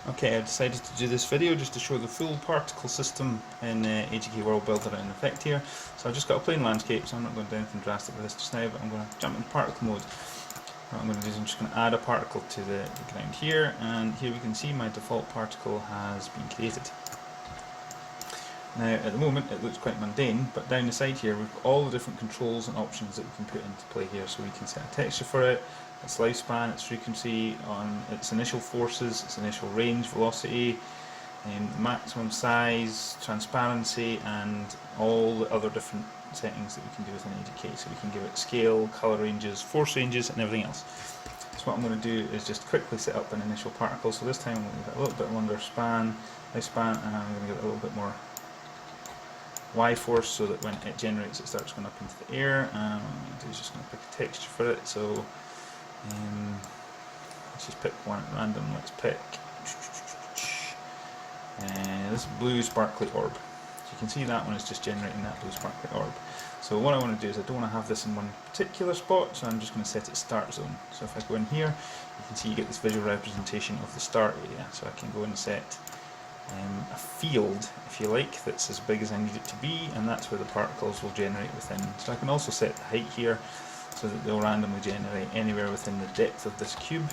Okay, I decided to do this video just to show the full particle system in AGK World Builder in effect here. So I've just got a plain landscape, so I'm not going to do anything drastic with this just now, but I'm going to jump into particle mode. What I'm going to do is I'm just going to add a particle to the ground here, and here we can see my default particle has been created. Now at the moment it looks quite mundane, but down the side here we've got all the different controls and options that we can put into play here. So we can set a texture for it, its lifespan, its frequency, on its initial forces, its initial range, velocity, maximum size, transparency, and all the other different settings that we can do within AGK. So we can give it scale, colour ranges, force ranges, and everything else. So what I'm going to do is just quickly set up an initial particle. So this time I'm going to give it a little bit longer lifespan, and I'm going to give it a little bit more Y force so that when it generates it starts going up into the air. What I'm going to do is just going to pick a texture for it. So let's just pick one at random. Let's pick this blue sparkly orb. So you can see that one is just generating that blue sparkly orb. So what I want to do is I don't want to have this in one particular spot, so I'm just going to set its start zone. So if I go in here, you can see you get this visual representation of the start area. So I can go and set a field, if you like, that's as big as I need it to be, and that's where the particles will generate within. So I can also set the height here so that they'll randomly generate anywhere within the depth of this cube.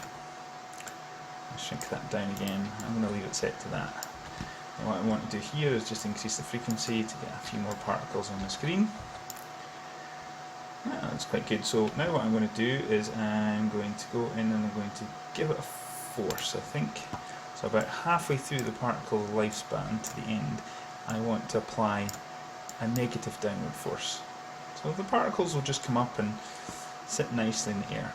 I'll shrink that down again. I'm going to leave it set to that. And what I want to do here is just increase the frequency to get a few more particles on the screen. Yeah, that's quite good. So now what I'm going to do is I'm going to go in and I'm going to give it a force, I think. So about halfway through the particle lifespan to the end, I want to apply a negative downward force. So the particles will just come up and sit nicely in the air.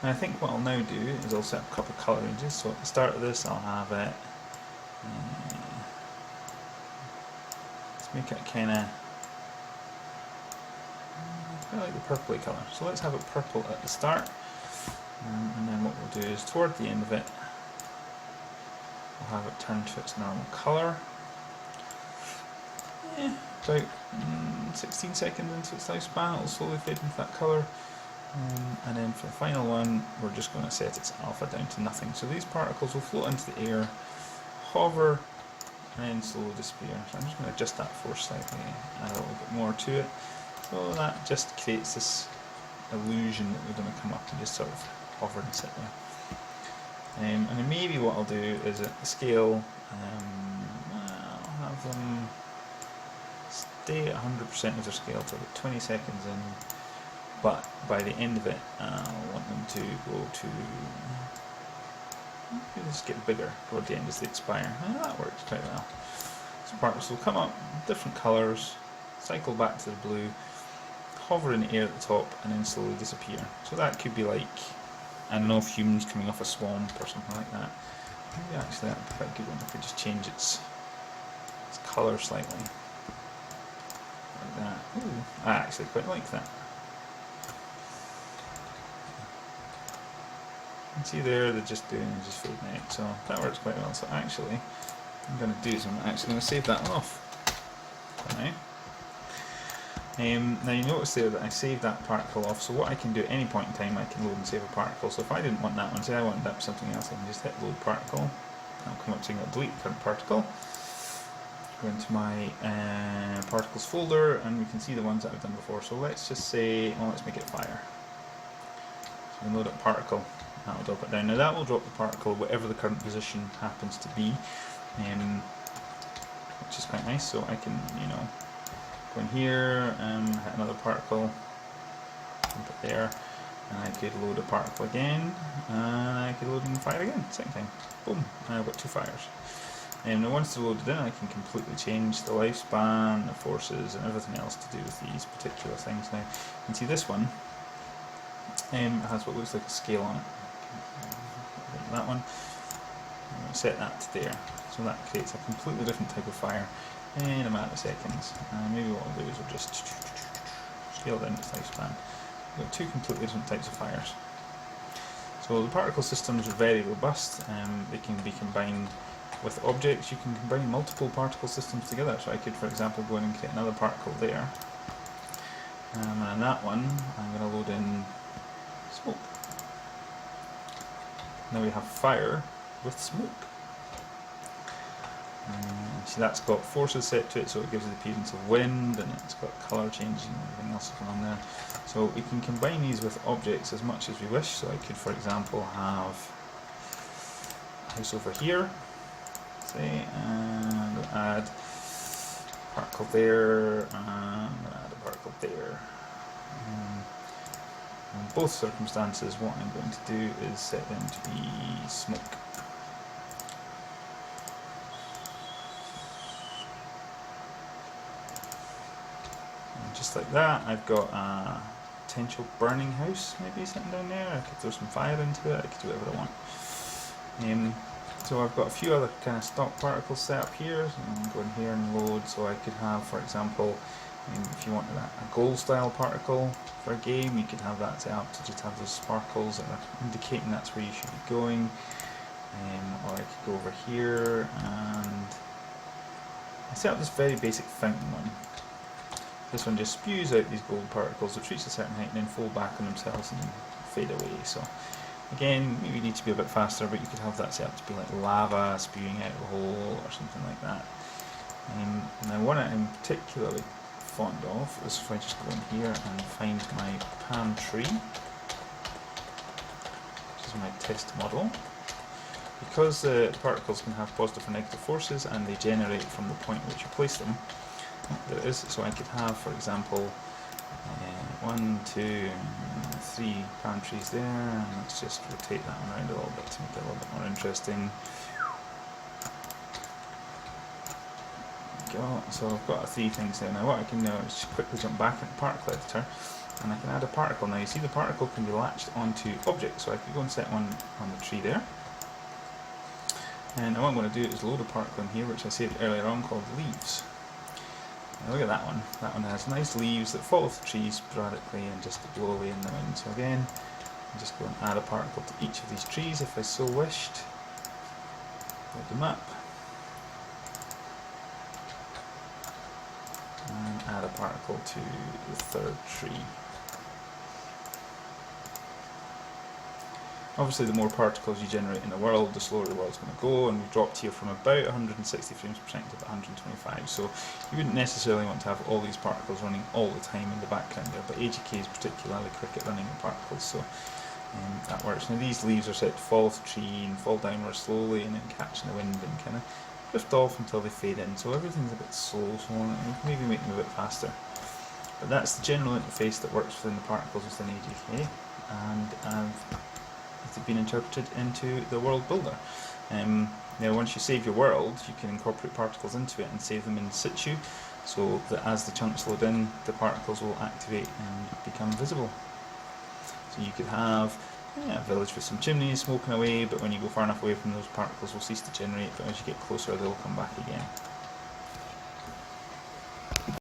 And I think what I'll now do is I'll set up a couple of colour ranges. So at the start of this I'll have it, let's make it kind of like the purpley colour. So let's have it purple at the start. And then what we'll do is toward the end of it we'll have it turn to its normal colour. About 16 seconds into its lifespan it will slowly fade into that colour. And then for the final one we're just going to set its alpha down to nothing. So these particles will float into the air, hover, and then slowly disappear. So I'm just going to adjust that force slightly, add a little bit more to it. So that just creates this illusion that they're going to come up and just sort of hover and sit there. And then maybe what I'll do is at the scale, I'll have them stay at 100% of their scale for about 20 seconds in, but by the end of it I'll want them to go to, just get bigger toward the end as they expire. And that works quite well. So particles will come up, different colours, cycle back to the blue, hover in the air at the top, and then slowly disappear. So that could be like, I don't know, if humans coming off a swamp or something like that. Maybe actually that'd be quite a good one if we just change its colour slightly. Like that. Ooh, I actually quite like that. You can see there they're just fading out, so that works quite well. So actually, what I'm going to do is I'm actually going to save that one off for now. Now you notice there that I saved that particle off, so what I can do at any point in time I can load and save a particle. So if I didn't want that one, say I wanted that something else, I can just hit load particle. I'll come up saying I'll delete current particle. Go into my particles folder and we can see the ones that I've done before. So let's just say, well, let's make it fire. So we can load up particle, that will drop it down. Now that will drop the particle whatever the current position happens to be, which is quite nice. So I can, go in here, hit another particle, dump it there, and I could load a particle again, and I could load in fire again, same thing. Boom, and I've got two fires. Now once they're loaded in, I can completely change the lifespan, the forces, and everything else to do with these particular things. Now, you can see this one has what looks like a scale on it. That one, I'm going to set that to there. So that creates a completely different type of fire in a matter of seconds. And maybe what I'll do is I'll just scale down its lifespan. We've got two completely different types of fires. So the particle systems are very robust. They can be combined with objects. You can combine multiple particle systems together. So I could, for example, go in and create another particle there. And on that one, I'm going to load in smoke. now we have fire with smoke. See, that's got forces set to it, so it gives it the appearance of wind, and it's got colour changing and everything else going on there. So we can combine these with objects as much as we wish. So I could, for example, have a house over here, say, and add a particle there, and add a particle there. In both circumstances, what I'm going to do is set them to be smoke. Just like that, I've got a potential burning house maybe sitting down there. I could throw some fire into it, I could do whatever I want. So I've got a few other kind of stock particles set up here. So I'm going here and load, so I could have, for example, if you wanted a goal style particle for a game, you could have that set up to just have those sparkles that are indicating that's where you should be going. Or I could go over here and I set up this very basic fountain one. This one just spews out these gold particles which reach a certain height and then fall back on themselves and fade away. So again, maybe you need to be a bit faster, but you could have that set up to be like lava spewing out of a hole or something like that. Now one I'm particularly fond of is if I just go in here and find my palm tree, which is my test model. Because the particles can have positive or negative forces and they generate from the point at which you place them, there it is. So I could have, for example, 1, 2, 3 palm trees there, and let's just rotate that one around a little bit to make it a little bit more interesting. There we go. So I've got 3 things there. Now what I can do is just quickly jump back into particle editor and I can add a particle. Now you see the particle can be latched onto objects, so I could go and set one on the tree there. And what I'm going to do is load a particle in here which I saved earlier on called leaves. Now look at that one. That one has nice leaves that fall off the trees sporadically and just blow away in the wind. So again, I'm just going to add a particle to each of these trees if I so wished. Load them up. And add a particle to the third tree. Obviously the more particles you generate in the world, the slower the world's going to go, and we've dropped here from about 160 frames per second to about 125, so you wouldn't necessarily want to have all these particles running all the time in the background there, but AGK is particularly quick at running the particles, so that works. Now these leaves are set to fall off the tree and fall downwards slowly and then catch in the wind and kind of drift off until they fade in, so everything's a bit slow, so maybe make them a bit faster. But that's the general interface that works within the particles within AGK, and it's been interpreted into the World Builder. Now once you save your world, you can incorporate particles into it and save them in situ, so that as the chunks load in, the particles will activate and become visible. So you could have a village with some chimneys smoking away, but when you go far enough away from those, particles will cease to generate, but as you get closer they'll come back again.